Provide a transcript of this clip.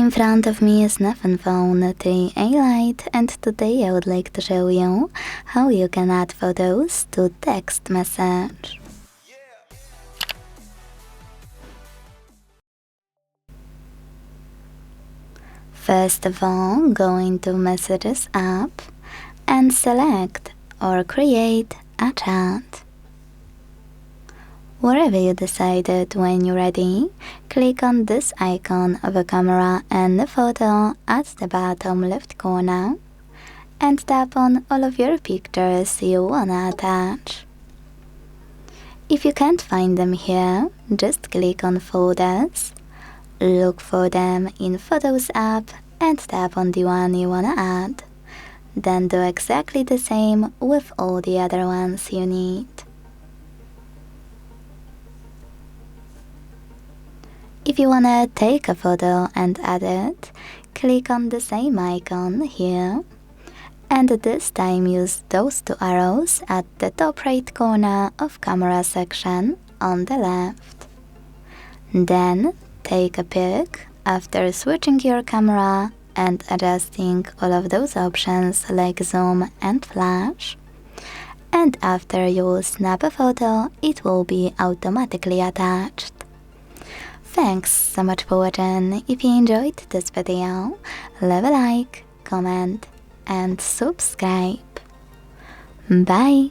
In front of me is nothing phone, the Lite, and today I would like to show you how you can add photos to text message. First of all, go into Messages app and select or create a chat. Wherever you decided, when you're ready, click on this icon of a camera and the photo at the bottom left corner and tap on all of your pictures you wanna attach. If you can't find them here, just click on Photos, look for them in Photos app and tap on the one you wanna add. Then do exactly the same with all the other ones you need. If you wanna take a photo and add it, click on the same icon here, and this time use those two arrows at the top right corner of camera section on the left. Then take a pic after switching your camera and adjusting all of those options like zoom and flash. And after you snap a photo, it will be automatically attached. Thanks so much for watching. If you enjoyed this video, leave a like, comment and subscribe. Bye!